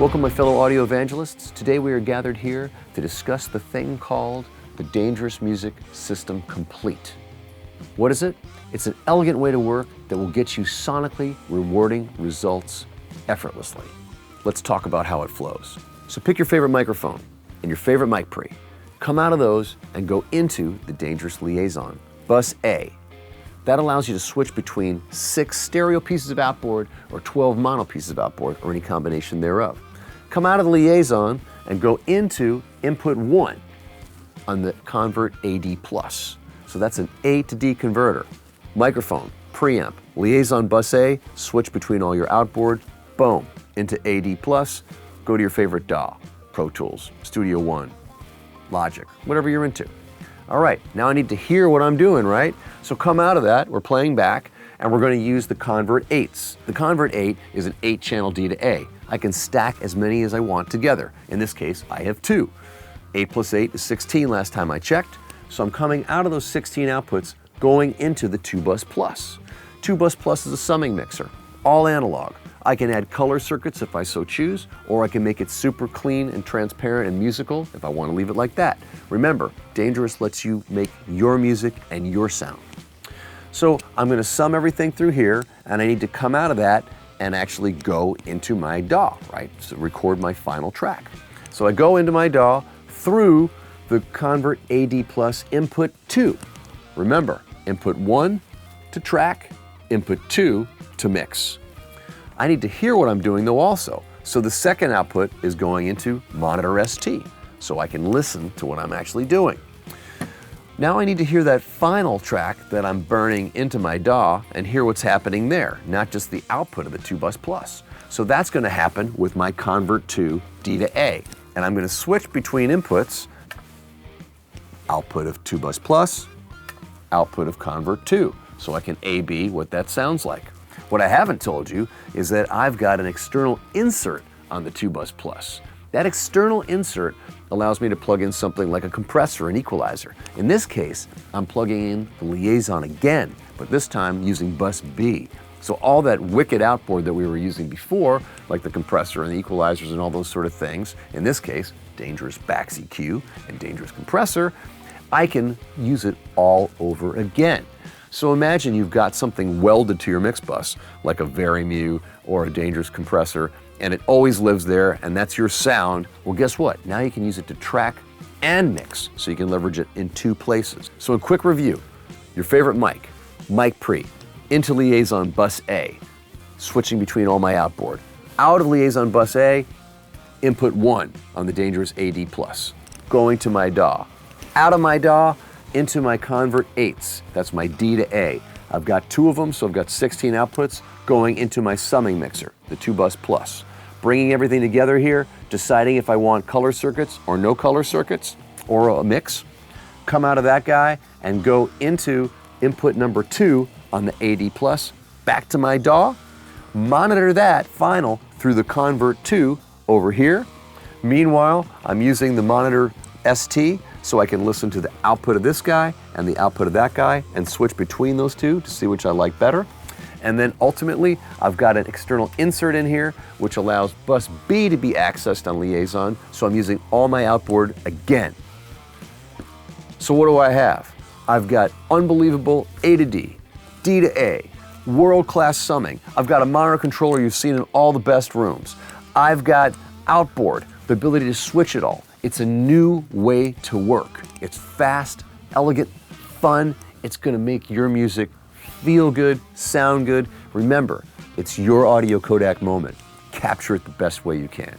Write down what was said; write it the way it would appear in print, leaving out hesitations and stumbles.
Welcome, my fellow audio evangelists. Today we are gathered here to discuss the thing called the Dangerous Music System Complete. What is it? It's an elegant way to work that will get you sonically rewarding results effortlessly. Let's talk about how it flows. So pick your favorite microphone and your favorite mic pre. Come out of those and go into the Dangerous Liaison, bus A. That allows you to switch between 6 stereo pieces of outboard or 12 mono pieces of outboard or any combination thereof. Come out of the liaison and go into input 1 on the Convert AD+. So that's an A to D converter. Microphone, preamp, liaison bus A, switch between all your outboard, boom, into AD+, go to your favorite DAW, Pro Tools, Studio One, Logic, whatever you're into. All right, now I need to hear what I'm doing, right? So come out of that, we're playing back, and we're going to use the Convert 8s. The Convert 8 is an 8-channel D to A. I can stack as many as I want together. In this case, I have 2. 8 plus 8 is 16 last time I checked, so I'm coming out of those 16 outputs going into the 2-bus plus. 2-bus plus is a summing mixer, all analog. I can add color circuits if I so choose, or I can make it super clean and transparent and musical if I want to leave it like that. Remember, Dangerous lets you make your music and your sound. So I'm going to sum everything through here, and I need to come out of that and actually go into my DAW, right? So record my final track. So I go into my DAW through the Convert AD Plus input 2. Remember, input 1 to track, input 2 to mix. I need to hear what I'm doing though also. So the second output is going into monitor ST, so I can listen to what I'm actually doing. Now I need to hear that final track that I'm burning into my DAW and hear what's happening there, not just the output of the 2-bus plus. So that's going to happen with my Convert 2 D to A. And I'm going to switch between inputs, output of 2-bus plus, output of Convert 2, so I can A-B what that sounds like. What I haven't told you is that I've got an external insert on the 2-bus plus. That external insert allows me to plug in something like a compressor, an equalizer. In this case, I'm plugging in the liaison again, but this time using bus B. So all that wicked outboard that we were using before, like the compressor and the equalizers and all those sort of things, in this case, Dangerous Bax EQ and Dangerous Compressor, I can use it all over again. So imagine you've got something welded to your mix bus, like a Varimu or a Dangerous Compressor, and it always lives there, and that's your sound. Well, guess what? Now you can use it to track and mix, so you can leverage it in 2 places. So a quick review, your favorite mic pre, into liaison bus A, switching between all my outboard. Out of liaison bus A, input 1 on the Dangerous AD+, going to my DAW. Out of my DAW, into my Convert 8s, that's my D to A. I've got 2 of them, so I've got 16 outputs going into my summing mixer, the 2-bus plus. Bringing everything together here, deciding if I want color circuits or no color circuits, or a mix. Come out of that guy and go into input number 2 on the AD+, back to my DAW, monitor that final through the Convert 2 over here. Meanwhile, I'm using the monitor ST, so I can listen to the output of this guy and the output of that guy and switch between those 2 to see which I like better. And then ultimately, I've got an external insert in here, which allows bus B to be accessed on liaison, so I'm using all my outboard again. So what do I have? I've got unbelievable A to D, D to A, world-class summing. I've got a monitor controller you've seen in all the best rooms. I've got outboard, the ability to switch it all. It's a new way to work. It's fast, elegant, fun. It's going to make your music feel good, sound good. Remember, it's your audio Kodak moment. Capture it the best way you can.